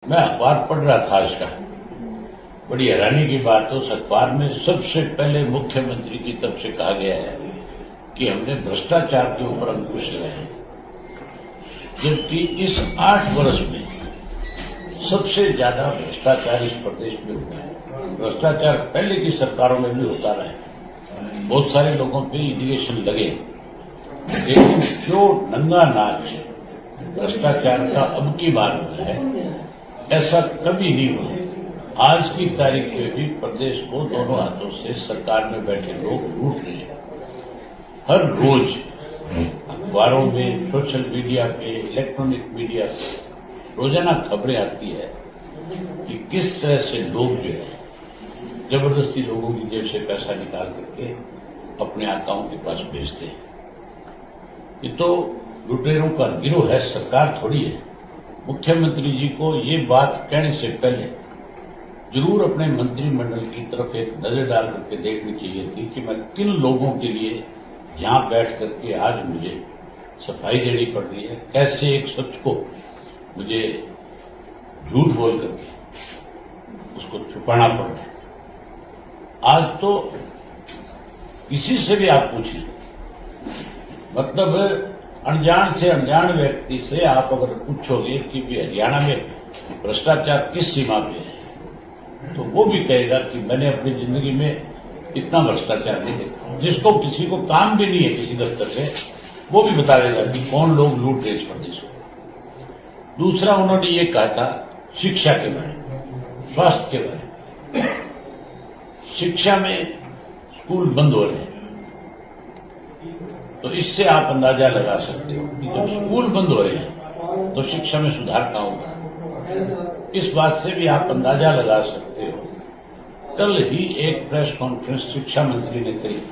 मैं अखबार पढ़ रहा था आज का। बड़ी हैरानी की बात है, उस अखबार में सबसे पहले मुख्यमंत्री की तरफ से कहा गया है कि हमने भ्रष्टाचार के ऊपर अंकुश लगाया है, जबकि इस 8 वर्ष में सबसे ज्यादा भ्रष्टाचार इस प्रदेश में हुआ है। भ्रष्टाचार पहले की सरकारों में भी होता रहा है, बहुत सारे लोगों पे इरिगेशन लगे, लेकिन जो नंगा नाच भ्रष्टाचार का अब की बार हुआ है, ऐसा कभी नहीं हुआ। आज की तारीख में भी प्रदेश को दोनों हाथों से सरकार में बैठे लोग लूट रहे हैं। हर रोज अखबारों में, सोशल मीडिया पे, इलेक्ट्रॉनिक मीडिया पे रोजाना खबरें आती है कि किस तरह से लोग जो है जबरदस्ती लोगों की जेब से पैसा निकाल करके अपने आकाओं के पास भेजते हैं। ये तो लुटेरों का गिरोह है, सरकार थोड़ी है। मुख्यमंत्री जी को ये बात कहने से पहले जरूर अपने मंत्रिमंडल की तरफ एक नजर डाल करके देखनी चाहिए थी कि मैं किन लोगों के लिए यहां बैठ करके आज मुझे सफाई देनी पड़ रही है, कैसे एक सच को मुझे झूठ बोल करके उसको छुपाना पड़ रहा है। आज तो किसी से भी आप पूछिए, मतलब अनजान से अनजान व्यक्ति से आप अगर पूछोगे कि हरियाणा में भ्रष्टाचार किस सीमा पे है, तो वो भी कहेगा कि मैंने अपनी जिंदगी में इतना भ्रष्टाचार नहीं देखा। जिसको किसी को काम भी नहीं है किसी दफ्तर से, वो भी बता देगा कि कौन लोग लूट रहे इस प्रदेश को। दूसरा, उन्होंने ये कहा था शिक्षा के बारे में, स्वास्थ्य के बारे में। शिक्षा में स्कूल बंद हो रहे हैं, तो इससे आप अंदाजा लगा सकते हो कि जब स्कूल बंद हो रहे हैं तो शिक्षा में सुधार कहां होगा। इस बात से भी आप अंदाजा लगा सकते हो। कल ही एक प्रेस कॉन्फ्रेंस शिक्षा मंत्री ने करी,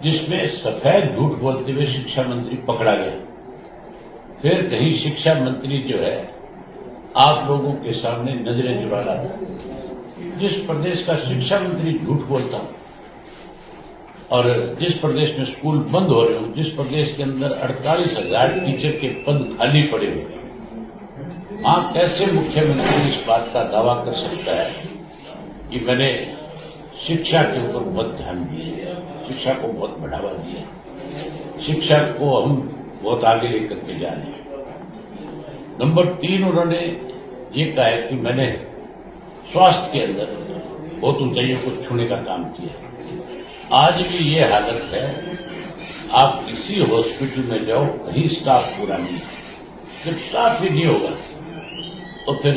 जिसमें सफेद झूठ बोलते हुए शिक्षा मंत्री पकड़ा गया। फिर कहीं शिक्षा मंत्री जो है आप लोगों के सामने नजरें चुरा रहा था। जिस प्रदेश का शिक्षा मंत्री झूठ बोलता और जिस प्रदेश में स्कूल बंद हो रहे हो, जिस प्रदेश के अंदर 48,000 टीचर के पद खाली पड़े हुए, वहां कैसे मुख्यमंत्री इस बात का दावा कर सकता है कि मैंने शिक्षा के ऊपर बहुत ध्यान दिया, शिक्षा को बहुत बढ़ावा दिया, शिक्षा को हम बहुत आगे लेकर के जा रहे हैं। नंबर 3, उन्होंने ये कहा है कि मैंने स्वास्थ्य के अंदर बहुत ऊंचाइयों को छूने का काम किया। आज भी ये हालत है, आप किसी हॉस्पिटल में जाओ, कहीं स्टाफ पूरा नहीं। जब स्टाफ ही नहीं होगा तो फिर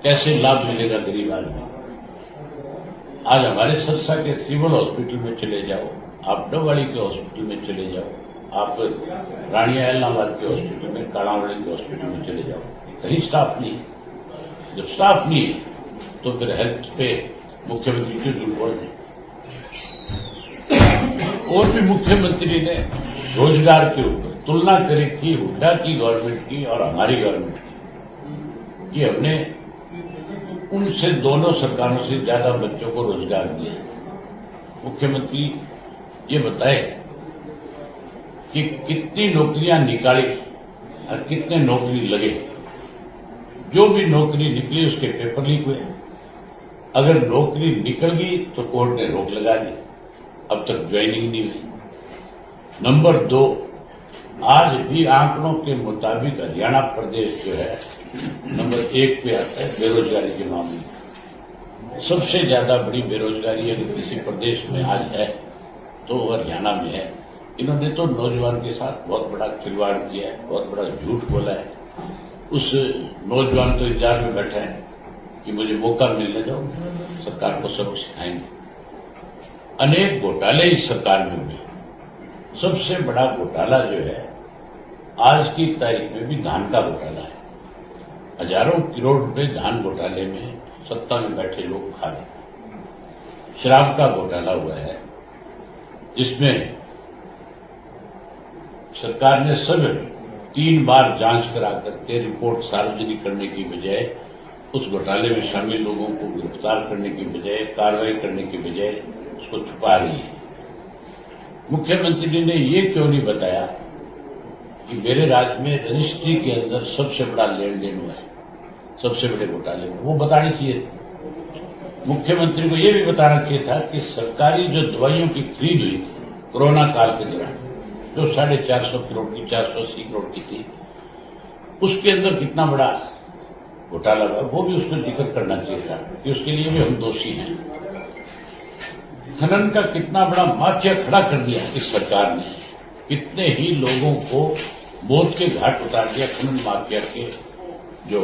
कैसे लाभ मिलेगा गरीब आदमी। आज हमारे सरसा के सिविल हॉस्पिटल में चले जाओ, आप डबवाड़ी के हॉस्पिटल में चले जाओ, आप रानिया इलाहाबाद के हॉस्पिटल में, कालावड़ी के हॉस्पिटल में चले जाओ, कहीं स्टाफ नहीं है। जब स्टाफ नहीं है तो फिर हेल्थ पे मुख्यमंत्री क्यों झूठ बोल रहे हैं। और भी मुख्यमंत्री ने रोजगार के ऊपर तुलना करी थी हुड्डा की गवर्नमेंट की और हमारी गवर्नमेंट की, कि हमने उनसे, दोनों सरकारों से ज्यादा बच्चों को रोजगार दिया। मुख्यमंत्री ये बताए कि कितनी नौकरियां निकाली और कितने नौकरी लगे। जो भी नौकरी निकली उसके पेपर लीक हुए। अगर नौकरी निकल गई तो कोर्ट ने रोक लगा दी, अब तक ज्वाइनिंग नहीं हुई। नंबर 2, आज भी आंकड़ों के मुताबिक हरियाणा प्रदेश जो है नंबर 1 पे आता है बेरोजगारी के मामले में। सबसे ज्यादा बड़ी बेरोजगारी अगर किसी प्रदेश में आज है तो हरियाणा में है। इन्होंने तो नौजवान के साथ बहुत बड़ा खिलवाड़ किया है, बहुत बड़ा झूठ बोला है। उस नौजवान तो इंतजार में बैठे हैं कि मुझे मौका मिलने दो, सरकार को सबक सिखाएंगे। अनेक घोटाले इस सरकार में हुए। सबसे बड़ा घोटाला जो है आज की तारीख में भी धान का घोटाला है। हजारों करोड़ रुपए धान घोटाले में सत्ता में बैठे लोग खा रहे। शराब का घोटाला हुआ है, जिसमें सरकार ने सब 3 बार जांच करा करके रिपोर्ट सार्वजनिक करने की बजाय, उस घोटाले में शामिल लोगों को गिरफ्तार करने की बजाय, कार्रवाई करने की बजाय उसको छुपा रही है। मुख्यमंत्री ने ये क्यों नहीं बताया कि मेरे राज्य में रजिस्ट्री के अंदर सबसे बड़ा लेन देन हुआ है, सबसे बड़े घोटाले में, वो बतानी चाहिए थी। मुख्यमंत्री को ये भी बताना चाहिए था कि सरकारी जो दवाइयों की खरीद हुई थी कोरोना काल के दौरान, जो 450 करोड़ की 480 करोड़ की थी, उसके अंदर कितना बड़ा घोटाला था, वो भी उसको जिक्र करना चाहिए था कि उसके लिए भी हम दोषी हैं। खनन का कितना बड़ा माफिया खड़ा कर दिया इस सरकार ने, कितने ही लोगों को मौत के घाट उतार दिया। खनन माफिया के जो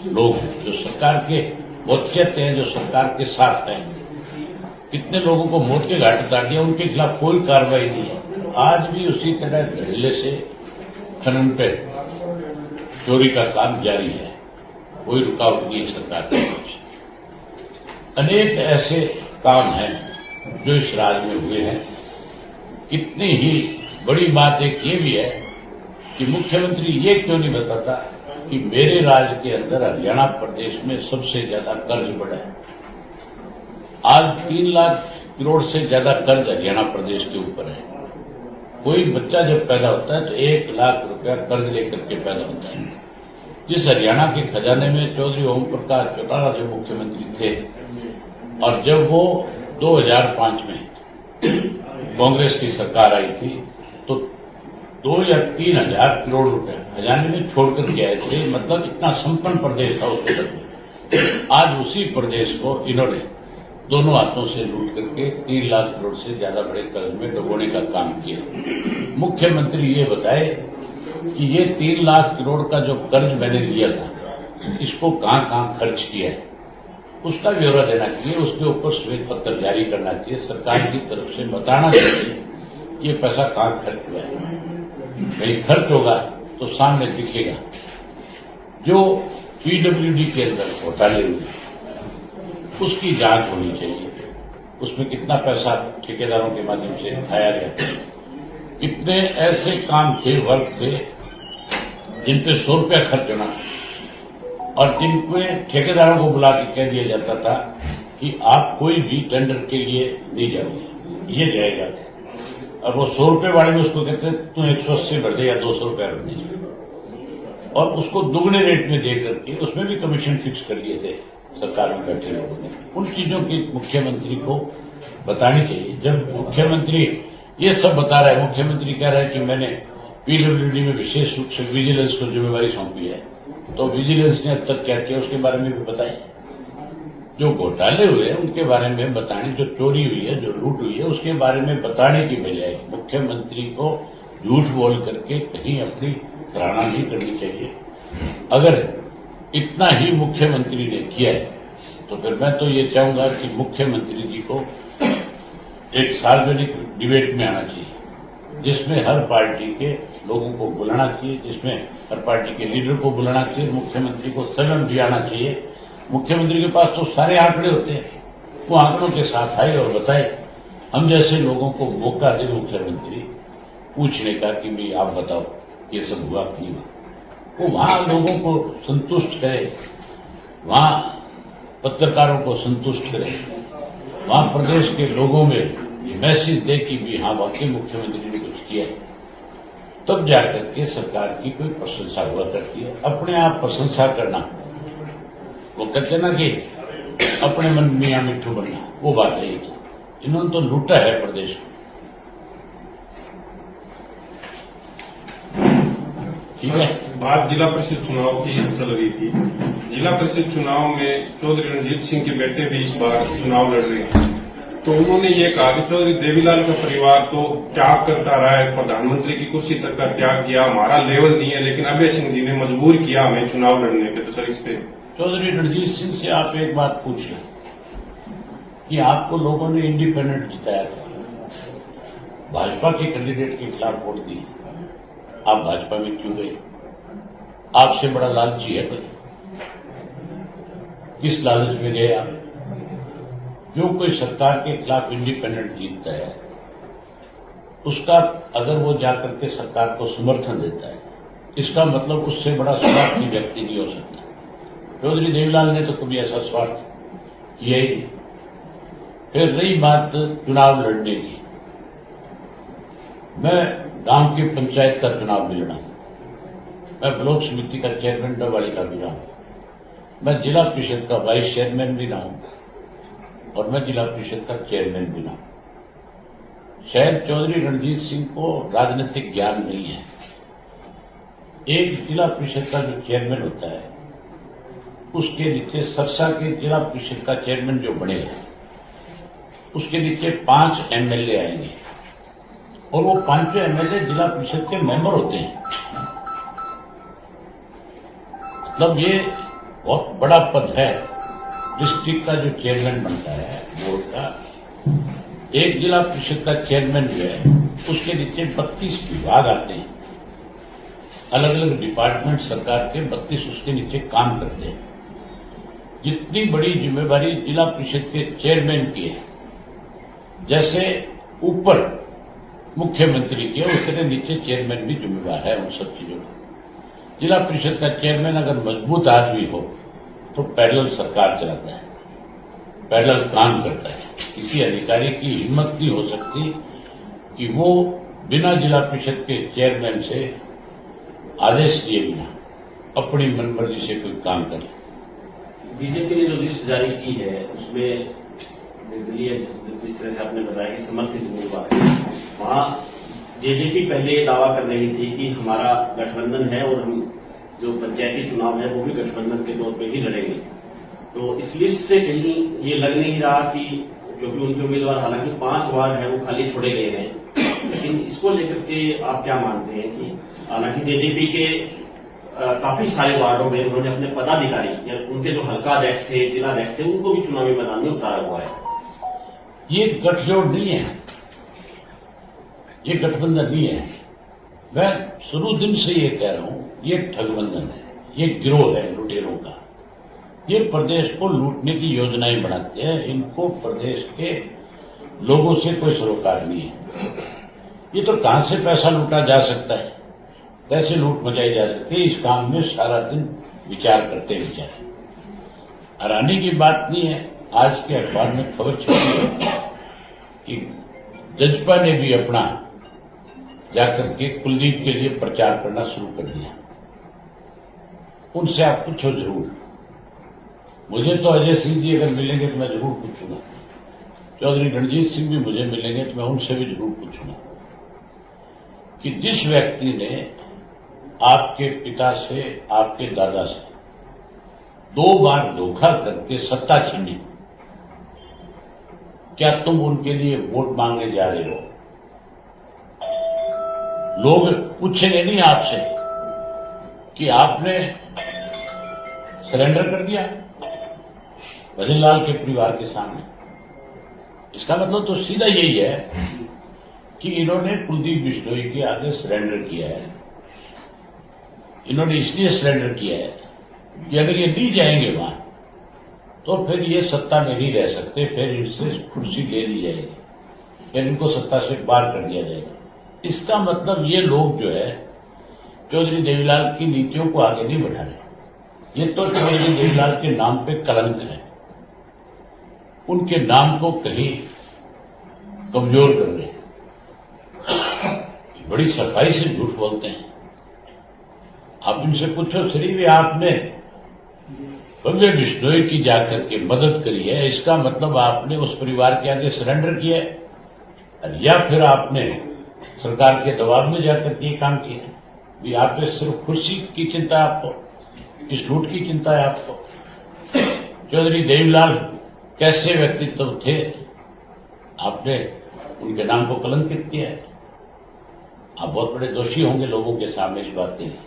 लोग हैं, जो सरकार के बहुत कहते हैं, जो सरकार के साथ हैं, कितने लोगों को मौत के घाट उतार दिया, उनके खिलाफ कोई कार्रवाई नहीं है। आज भी उसी तरह धड़ल्ले से खनन पे चोरी का काम जारी है, कोई रुकावट नहीं है सरकार की तरफ से। अनेक ऐसे काम हैं जो इस राज्य में हुए हैं। कितनी ही बड़ी बात एक ये भी है कि मुख्यमंत्री ये क्यों नहीं बताता कि मेरे राज्य के अंदर हरियाणा प्रदेश में सबसे ज्यादा कर्ज बढ़ा है। आज 3 लाख करोड़ से ज्यादा कर्ज हरियाणा प्रदेश के ऊपर है। कोई बच्चा जब पैदा होता है तो 1 लाख रुपया कर्ज लेकर के पैदा होता है। जिस हरियाणा के खजाने में चौधरी ओम प्रकाश चौटाला जो मुख्यमंत्री थे, और जब वो 2005 में कांग्रेस की सरकार आई थी तो 2 या 3 हजार करोड़ रुपए खजाने में छोड़कर के आए थे। मतलब इतना संपन्न प्रदेश था उस वक्त। आज उसी प्रदेश को इन्होंने दोनों हाथों से लूट करके 3 लाख करोड़ से ज्यादा बड़े कर्ज में डुबोने का काम किया। मुख्यमंत्री ये बताए कि ये 3 लाख करोड़ का जो कर्ज मैंने लिया था, इसको कहां कहां खर्च किया है, उसका ब्यौरा देना चाहिए। उसके ऊपर श्वेत पत्र जारी करना चाहिए। सरकार की तरफ से बताना चाहिए ये पैसा कहां खर्च हुआ है। कहीं खर्च होगा तो सामने दिखेगा। जो पीडब्ल्यूडी के अंदर घोटाले हुए उसकी जांच होनी चाहिए। उसमें कितना पैसा ठेकेदारों के माध्यम से खाया गया, कितने ऐसे काम थे, वर्क थे जिन पे 100 रुपया खर्च होना और जिनमें ठेकेदारों को बुला के कह दिया जाता था कि आप कोई भी टेंडर के लिए नहीं जाओगे, ये जाएगा। अब वो 100 रुपये वाले में उसको कहते तू 180 भर दे या 200 रुपया भर दे, और उसको दुगने रेट में दे करके उसमें भी कमीशन फिक्स कर दिए थे सरकार में बैठे लोगों ने। उन चीजों की मुख्यमंत्री को बतानी चाहिए। जब मुख्यमंत्री ये सब बता रहा है, मुख्यमंत्री कह रहा है कि मैंने पीडब्ल्यूडी में विशेष रूप से विजिलेंस को जिम्मेवारी सौंपी है, तो विजिलेंस ने अब तक क्या किया उसके बारे में भी बताएं। जो घोटाले हुए हैं उनके बारे में बताने, जो चोरी हुई है, जो लूट हुई है, उसके बारे में बताने की बजाय मुख्यमंत्री को झूठ बोल करके कहीं अपनी सराहना नहीं करनी चाहिए। अगर इतना ही मुख्यमंत्री ने किया है तो फिर मैं तो ये चाहूंगा कि मुख्यमंत्री जी को एक सार्वजनिक डिबेट में आना चाहिए, जिसमें हर पार्टी के लोगों को बुलाना चाहिए, जिसमें हर पार्टी के लीडर को बुलाना चाहिए, मुख्यमंत्री को सदन भी आना चाहिए। मुख्यमंत्री के पास तो सारे आंकड़े होते हैं, वो आंकड़ों के साथ आए और बताए। हम जैसे लोगों को मौका दे मुख्यमंत्री पूछने का कि भाई आप बताओ ये सब हुआ कि नहीं हुआ। वो वहां लोगों को संतुष्ट करे, वहां पत्रकारों को संतुष्ट करे, वहां प्रदेश के लोगों में ये मैसेज दे कि भी हाँ वाकई मुख्यमंत्री ने कुछ किया है, तब जाकर के सरकार की कोई प्रशंसा हुआ करती है। अपने आप प्रशंसा करना, वो कहते ना कि अपने मन मियां मिट्ठू बनना, वो बात है। इन्होंने तो लूटा है प्रदेश को। ठीक है, बात जिला परिषद चुनाव की चल रही थी। जिला परिषद चुनाव में चौधरी रणजीत सिंह के बेटे भी इस बार चुनाव लड़ रहे हैं, तो उन्होंने ये कहा कि चौधरी देवीलाल का परिवार तो त्याग करता रहा है, प्रधानमंत्री की कुर्सी तक का त्याग किया, हमारा लेवल नहीं है, लेकिन अभय सिंह जी ने मजबूर किया हमें चुनाव लड़ने पे। तो सर इस पे चौधरी रणजीत सिंह से आप एक बात पूछ लें कि आपको लोगों ने इंडिपेंडेंट जिताया था, भाजपा के कैंडिडेट के खिलाफ वोट दी, आप भाजपा में क्यों गए? आपसे बड़ा लालची है कोई? किस लालच में गए आप? जो कोई सरकार के खिलाफ इंडिपेंडेंट जीतता है उसका अगर वो जाकर के सरकार को समर्थन देता है, इसका मतलब उससे बड़ा स्वार्थी व्यक्ति नहीं हो सकता। चौधरी देवीलाल ने तो कभी ऐसा स्वार्थ किया ही नहीं। फिर रही बात चुनाव लड़ने की, मैं गांव की पंचायत का चुनाव भी लड़ा, मैं ब्लॉक समिति का चेयरमैन डबवाली का भी रहा हूं, मैं जिला परिषद का वाइस चेयरमैन भी ना हूं और मैं जिला परिषद का चेयरमैन भी ना हूं। शायद चौधरी रणजीत सिंह को राजनीतिक ज्ञान नहीं है। एक जिला परिषद का जो चेयरमैन होता है, उसके नीचे सरसा के जिला परिषद का चेयरमैन जो बनेगा, उसके नीचे 5 एमएलए आएंगे और वो 5 एमएलए जिला परिषद के मेंबर होते हैं। मतलब ये बहुत बड़ा पद है। डिस्ट्रिक्ट का जो चेयरमैन बनता है बोर्ड का, एक जिला परिषद का चेयरमैन जो है, उसके नीचे 32 विभाग आते हैं। अलग अलग डिपार्टमेंट सरकार के 32 उसके नीचे काम करते हैं। जितनी बड़ी जिम्मेवारी जिला परिषद के चेयरमैन की है, जैसे ऊपर मुख्यमंत्री की है, उसके नीचे चेयरमैन भी जिम्मेवार है उन सब चीजों का। जिला परिषद का चेयरमैन अगर मजबूत आदमी हो तो पैरेलल सरकार चलाता है, पैरेलल काम करता है। किसी अधिकारी की हिम्मत नहीं हो सकती कि वो बिना जिला परिषद के चेयरमैन से आदेश दिए बिना अपनी मनमर्जी से कोई काम करे। बीजेपी ने जो लिस्ट जारी की है उसमें निर्दलीय जिस तरह से आपने बताया कि समर्थित उम्मीदवार है, वहां जेजेपी पहले ये दावा कर रही थी कि हमारा गठबंधन है और हम जो पंचायती चुनाव है वो भी गठबंधन के तौर पे ही लड़ेंगे। तो इस लिस्ट से कहीं ये लग नहीं रहा कि, क्योंकि उनके उम्मीदवार हालांकि 5 वार्ड है वो खाली छोड़े गए हैं, लेकिन इसको लेकर के आप क्या मानते हैं कि हालांकि जेजेपी के काफी सारे वार्डों में उन्होंने अपने पदाधिकारी या उनके जो हल्का अध्यक्ष थे, जिला अध्यक्ष थे, उनको भी चुनावी मैदान में उतारा हुआ है। ये गठजोड़ नहीं है, ये गठबंधन नहीं है। मैं शुरू दिन से ये कह रहा हूं, ये ठगबंधन है, ये गिरोह है लुटेरों का। ये प्रदेश को लूटने की योजनाएं बनाते हैं। इनको प्रदेश के लोगों से कोई सरोकार नहीं है। ये तो कहां से पैसा लूटा जा सकता है, कैसे लूट मचाई जा सकती है, इस काम में सारा दिन विचार करते हैं बेचारे। हैरानी की बात नहीं है, आज के अखबार में खबर छपी है कि जजपा ने भी अपना जाकर के कुलदीप के लिए प्रचार करना शुरू कर दिया। उनसे आप पूछो जरूर। मुझे तो अजय सिंह जी अगर मिलेंगे तो मैं जरूर पूछूंगा, चौधरी रणजीत सिंह भी मुझे मिलेंगे तो मैं उनसे भी जरूर पूछूंगा कि जिस व्यक्ति ने आपके पिता से, आपके दादा से 2 बार धोखा करके सत्ता छीनी, क्या तुम उनके लिए वोट मांगने जा रहे हो? लोग पूछेंगे नहीं आपसे कि आपने सरेंडर कर दिया भजनलाल के परिवार के सामने। इसका मतलब तो सीधा यही है कि इन्होंने कुलदीप बिश्नोई के आगे सरेंडर किया है। इन्होंने इसलिए सरेंडर किया है कि अगर ये नहीं जाएंगे वहां तो फिर ये सत्ता में नहीं रह सकते, फिर इनसे कुर्सी ले ली जाएगी, फिर इनको सत्ता से बाहर कर दिया जाएगा। इसका मतलब ये लोग जो है चौधरी देवीलाल की नीतियों को आगे नहीं बढ़ा रहे। ये तो चौधरी देवीलाल के नाम पे कलंक है, उनके नाम को कहीं कमजोर कर रहे हैं। बड़ी सफाई से झूठ बोलते हैं। आप इनसे पूछो श्री भी आपने भव्य बिश्नोई की जाकर के मदद करी है, इसका मतलब आपने उस परिवार के आगे सरेंडर किया है या फिर आपने सरकार के दबाव में जाकर के काम किया है? भी आप पे सिर्फ कुर्सी की चिंता है, आपको इस लूट की चिंता है आपको। चौधरी देवीलाल कैसे व्यक्तित्व थे, आपने उनके नाम को कलंकित किया है। आप बहुत बड़े दोषी होंगे लोगों के सामने इस बात के लिए।